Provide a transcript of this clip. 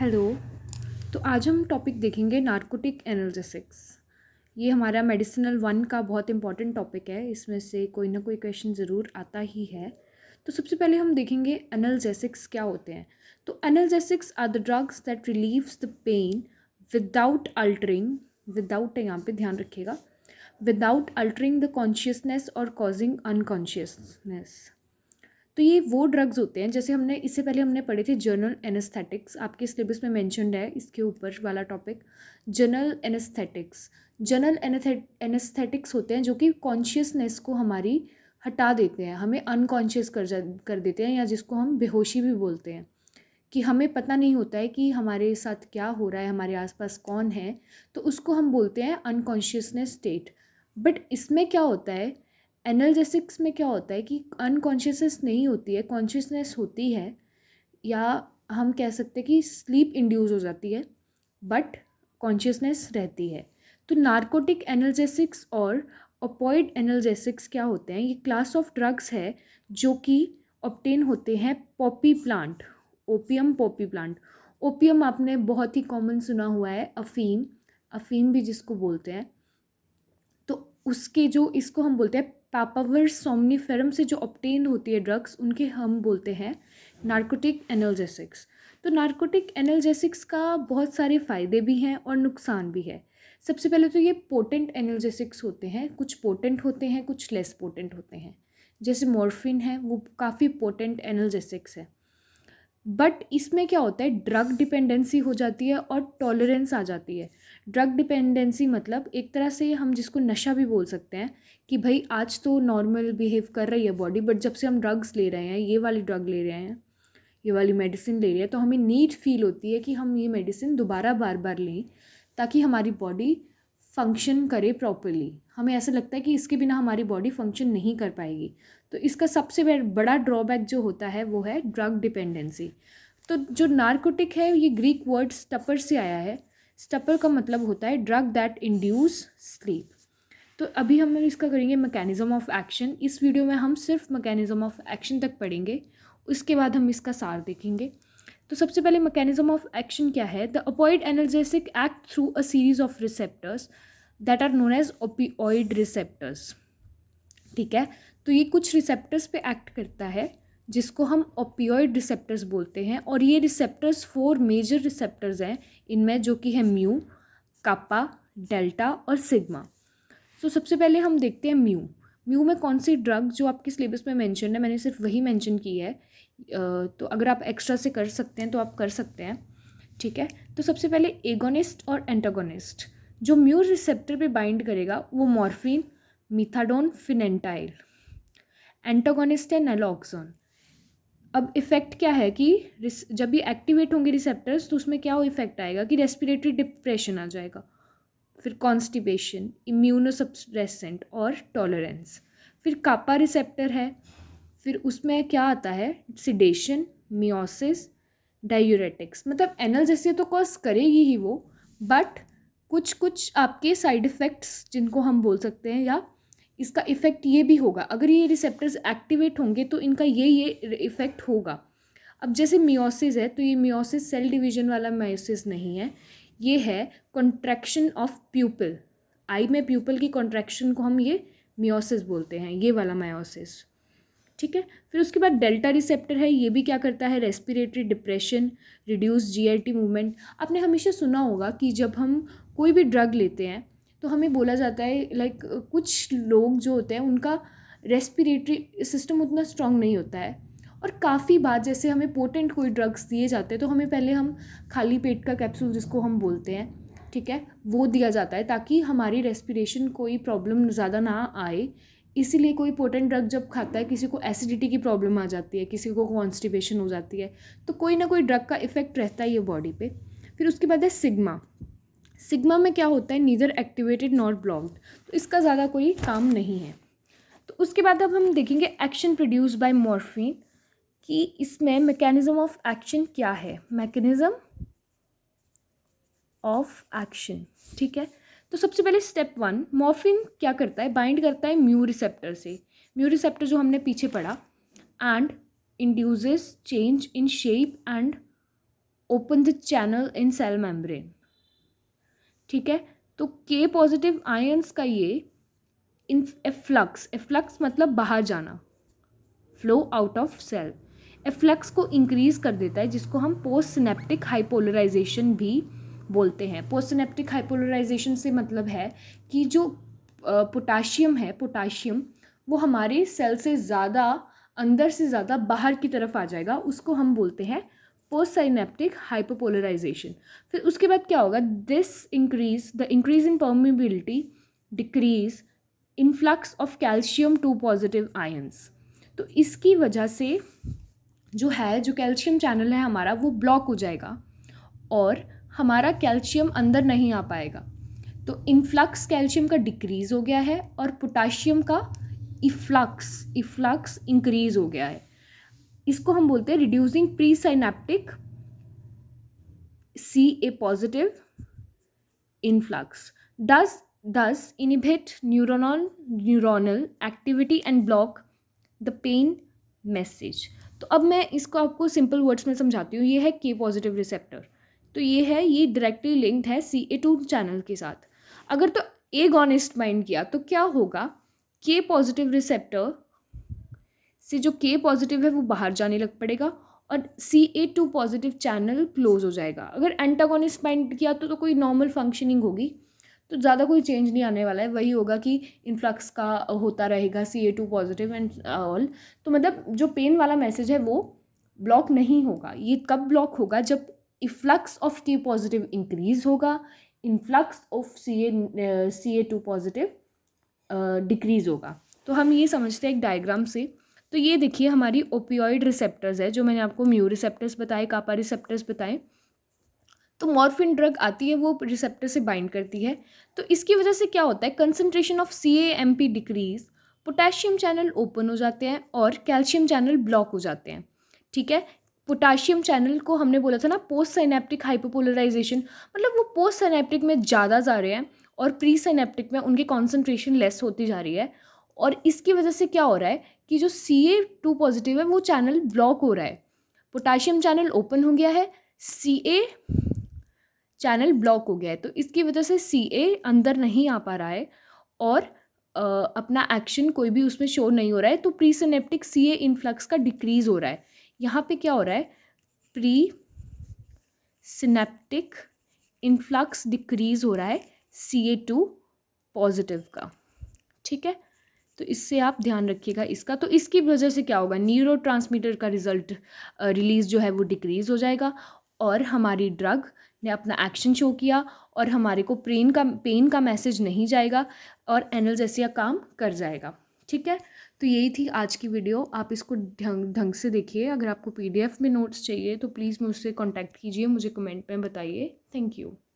Hello. तो आज हम टॉपिक देखेंगे नार्कोटिक एनाल्जेसिक्स। ये हमारा मेडिसिनल वन का बहुत इंपॉर्टेंट टॉपिक है। इसमें से कोई ना कोई क्वेश्चन ज़रूर आता ही है। तो सबसे पहले हम देखेंगे एनाल्जेसिक्स क्या होते हैं। तो analgesics are the drugs that relieves the pain without altering, without यहाँ पे ध्यान रखिएगा, विदाउट अल्टरिंग द कॉन्शियसनेस और कॉजिंग अनकॉन्शियसनेस। तो ये वो ड्रग्स होते हैं, जैसे हमने इससे पहले हमने पढ़े थे जनरल एनेस्थेटिक्स, आपके सिलेबस में मेंशन्ड है इसके ऊपर वाला topic. General anaesthetics, general anaesthetics होते हैं जो कि कॉन्शियसनेस को हमारी हटा देते हैं, हमें अनकॉन्शियस कर देते हैं, या जिसको हम बेहोशी भी बोलते हैं, कि हमें पता नहीं होता है कि हमारे साथ क्या हो रहा है, हमारे आसपास कौन है, तो उसको हम बोलते हैं अनकॉन्शियसनेस स्टेट। बट इसमें क्या होता है, एनाल्जेसिक्स में क्या होता है कि अनकॉन्शियसनेस नहीं होती है, कॉन्शियसनेस होती है, या हम कह सकते हैं कि स्लीप इंड्यूस हो जाती है बट कॉन्शियसनेस रहती है। तो नार्कोटिक एनाल्जेसिक्स और ओपॉइड एनाल्जेसिक्स क्या होते हैं, ये क्लास ऑफ ड्रग्स है जो कि ऑब्टेन होते हैं Poppy plant, opium Poppy plant. Opium आपने बहुत ही कॉमन सुना हुआ है, अफीम, अफीम भी जिसको बोलते हैं। तो उसके जो इसको हम बोलते हैं पापावर सोमनीफेरम से जो ऑब्टेन होती है ड्रग्स, उनके हम बोलते हैं नार्कोटिक एनाल्जेसिक्स। तो नार्कोटिक एनाल्जेसिक्स का बहुत सारे फ़ायदे भी हैं और नुकसान भी है। सबसे पहले तो ये पोटेंट एनाल्जेसिक्स होते हैं, कुछ पोटेंट होते हैं, कुछ लेस पोटेंट होते हैं। जैसे मॉर्फिन है, वो काफ़ी पोटेंट एनाल्जेसिक्स है, बट इसमें क्या होता है, ड्रग डिपेंडेंसी हो जाती है और टॉलरेंस आ जाती है। ड्रग डिपेंडेंसी मतलब एक तरह से हम जिसको नशा भी बोल सकते हैं, कि भाई आज तो नॉर्मल बिहेव कर रही है बॉडी, बट जब से हम ड्रग्स ले रहे हैं, ये वाली ड्रग ले रहे हैं, ये वाली मेडिसिन ले रहे हैं, तो हमें नीड फील होती है कि हम ये मेडिसिन दोबारा बार बार लें ताकि हमारी बॉडी फंक्शन करे प्रॉपरली। हमें ऐसा लगता है कि इसके बिना हमारी बॉडी फंक्शन नहीं कर पाएगी। तो इसका सबसे बड़ा ड्रॉबैक जो होता है वो है ड्रग डिपेंडेंसी। तो जो नार्कोटिक है, ये ग्रीक वर्ड स्टपर से आया है। स्टपर का मतलब होता है ड्रग दैट इंड्यूस स्लीप। तो अभी हम इसका करेंगे मैकेनिज्म ऑफ एक्शन। इस वीडियो में हम सिर्फ मैकेनिज्म ऑफ एक्शन तक पढ़ेंगे, उसके बाद हम इसका सार देखेंगे। तो सबसे पहले मैकेनिज्म ऑफ एक्शन क्या है। The opioid analgesic act through a series of receptors that are known as opioid receptors. ठीक है, तो ये कुछ रिसेप्टर्स पे एक्ट करता है जिसको हम ओपियोइड रिसेप्टर्स बोलते हैं, और ये रिसेप्टर्स 4 मेजर रिसेप्टर्स हैं इनमें, जो कि है म्यू, कापा, डेल्टा और सिग्मा। तो सबसे पहले हम देखते हैं म्यू। म्यू में कौन सी ड्रग, जो आपके सिलेबस में मेंशन है, मैंने सिर्फ वही मेंशन की है, तो अगर आप एक्स्ट्रा से कर सकते हैं तो आप कर सकते हैं। ठीक है, तो सबसे पहले एगोनिस्ट और एंटागोनिस्ट। जो म्यू रिसेप्टर पे बाइंड करेगा वो मॉर्फिन, मिथाडोन, फिनेंटाइल। एंटागोनिस्ट है नैलोक्सोन। अब इफेक्ट क्या है कि जब ये एक्टिवेट होंगे रिसेप्टर्स, तो उसमें क्या इफेक्ट आएगा कि रेस्पिरेटरी डिप्रेशन आ जाएगा, फिर कॉन्स्टिपेशन, इम्यूनोसप्रेसेंट और टॉलरेंस। फिर कापा रिसेप्टर है, फिर उसमें क्या आता है, सिडेशन, मियोसिस, डायूरेटिक्स। मतलब एनाल्जेसिया तो कॉज करेगी ही वो, बट कुछ कुछ आपके साइड इफ़ेक्ट्स जिनको हम बोल सकते हैं, या इसका इफ़ेक्ट ये भी होगा, अगर ये रिसेप्टर्स एक्टिवेट होंगे तो इनका ये इफ़ेक्ट होगा। अब जैसे मियोसिस है, तो ये मियोसिस सेल डिवीजन वाला मियोसिस नहीं है, ये है कॉन्ट्रैक्शन ऑफ प्यूपिल। आई में प्यूपिल की कॉन्ट्रैक्शन को हम ये मियोसिस बोलते हैं, ये वाला मियोसिस। ठीक है, फिर उसके बाद डेल्टा रिसेप्टर है, ये भी क्या करता है, respiratory depression, reduce GIT movement. आपने हमेशा सुना होगा कि जब हम कोई भी ड्रग लेते हैं तो हमें बोला जाता है, लाइक कुछ लोग जो होते हैं उनका रेस्पिरेटरी सिस्टम उतना स्ट्रांग नहीं होता है, और काफ़ी बार जैसे हमें पोटेंट कोई ड्रग्स दिए जाते हैं तो हमें पहले हम खाली पेट का कैप्सूल जिसको हम बोलते हैं, ठीक है, वो दिया जाता है ताकि हमारी रेस्पिरेशन कोई प्रॉब्लम ज़्यादा ना आए। इसीलिए कोई पोटेंट ड्रग जब खाता है, किसी को एसिडिटी की प्रॉब्लम आ जाती है, किसी को कॉन्स्टिपेशन हो जाती है, तो कोई ना कोई ड्रग का इफेक्ट रहता है ये बॉडी पे। फिर उसके बाद है सिग्मा। सिग्मा में क्या होता है, नीदर एक्टिवेटेड नॉट ब्लॉक्ड, तो इसका ज़्यादा कोई काम नहीं है। तो उसके बाद अब हम देखेंगे एक्शन प्रोड्यूस बाय मॉर्फिन, कि इसमें मैकेनिज्म ऑफ एक्शन क्या है, मैकेनिज्म ऑफ एक्शन। ठीक है, तो सबसे पहले स्टेप 1, मॉर्फिन क्या करता है, बाइंड करता है म्यू रिसेप्टर से। म्यू रिसेप्टर जो हमने पीछे पढ़ा, and induces change in shape and open the channel in cell membrane. ठीक है, तो K पॉजिटिव आयंस का ये एफ्लक्स मतलब बाहर जाना, flow out of cell, efflux को इंक्रीज कर देता है, जिसको हम पोस्ट सिनेप्टिक हाइपोलराइजेशन भी बोलते हैं। पोस्ट सिनेप्टिक हाइपोलराइजेशन से मतलब है कि जो पोटाशियम है, पोटाशियम वो हमारे सेल से ज़्यादा, अंदर से ज़्यादा बाहर की तरफ आ जाएगा, उसको हम बोलते हैं पोस्ट सिनेप्टिक हाइपोपोलराइजेशन। फिर उसके बाद क्या होगा, the increase in permeability decrease influx of calcium two positive ions. तो इसकी वजह से जो कैल्शियम चैनल है हमारा, वो ब्लॉक हो जाएगा और हमारा कैल्शियम अंदर नहीं आ पाएगा। तो इनफ्लक्स कैल्शियम का डिक्रीज हो गया है और पोटाशियम का इफ्लक्स इंक्रीज हो गया है। इसको हम बोलते हैं reducing pre synaptic Ca positive influx, thus inhibit neuronal activity and block the pain message। तो अब मैं इसको आपको सिंपल वर्ड्स में समझाती हूँ। ये है K पॉजिटिव रिसेप्टर, तो ये डायरेक्टली लिंक्ड है Ca2 चैनल के साथ। अगर तो एगोनिस्ट बाइंड किया तो क्या होगा, K पॉजिटिव रिसेप्टर से जो K पॉजिटिव है वो बाहर जाने लग पड़ेगा और Ca2 पॉजिटिव चैनल क्लोज हो जाएगा। अगर एंटागोनिस्ट बाइंड किया तो कोई नॉर्मल फंक्शनिंग होगी, तो ज़्यादा कोई चेंज नहीं आने वाला है, वही होगा कि इन्फ्लक्स का होता रहेगा Ca2 पॉजिटिव एंड ऑल। तो मतलब जो पेन वाला मैसेज है वो ब्लॉक नहीं होगा। ये कब ब्लॉक होगा, जब efflux of K positive increase होगा, influx of Ca2 positive decrease होगा। तो हम ये समझते हैं एक डायग्राम से। तो ये देखिए हमारी ओपियोइड रिसेप्टर्स है, जो मैंने आपको म्यू रिसेप्टर्स बताए, कापा रिसेप्टर्स बताए। तो मॉर्फिन ड्रग आती है, वो रिसेप्टर से बाइंड करती है। तो इसकी वजह से क्या होता है, concentration of CAMP decrease, potassium channel open हो जाते हैं और कैल्शियम चैनल ब्लॉक हो जाते हैं। ठीक है, पोटाशियम चैनल को हमने बोला था ना पोस्ट साइनेप्टिक हाइपोपोलराइजेशन, मतलब वो पोस्ट साइनेप्टिक में ज़्यादा जा रहे हैं और प्री साइनेप्टिक में उनकी कॉन्सेंट्रेशन लेस होती जा रही है। और इसकी वजह से क्या हो रहा है कि जो Ca2 पॉजिटिव है वो चैनल ब्लॉक हो रहा है, पोटाशियम चैनल ओपन हो गया है, Ca चैनल ब्लॉक हो गया है। तो इसकी वजह से Ca अंदर नहीं आ पा रहा है और अपना एक्शन कोई भी उसमें शो नहीं हो रहा है। तो प्री सिनेप्टिक Ca इनफ्लक्स का डिक्रीज हो रहा है। यहाँ पे क्या हो रहा है, प्री सिनेप्टिक इनफ्लक्स डिक्रीज हो रहा है Ca2 पॉजिटिव का। ठीक है, तो इससे आप ध्यान रखिएगा इसका। तो इसकी वजह से क्या होगा, न्यूरोट्रांसमीटर का रिजल्ट रिलीज जो है वो डिक्रीज हो जाएगा और हमारी ड्रग ने अपना एक्शन शो किया और हमारे को पेन का मैसेज नहीं जाएगा और एनाल्जेसिया काम कर जाएगा। ठीक है, तो यही थी आज की वीडियो। आप इसको ढंग से देखिए। अगर आपको PDF में नोट्स चाहिए तो प्लीज़ मुझसे कांटेक्ट कीजिए, मुझे कमेंट में बताइए। Thank you.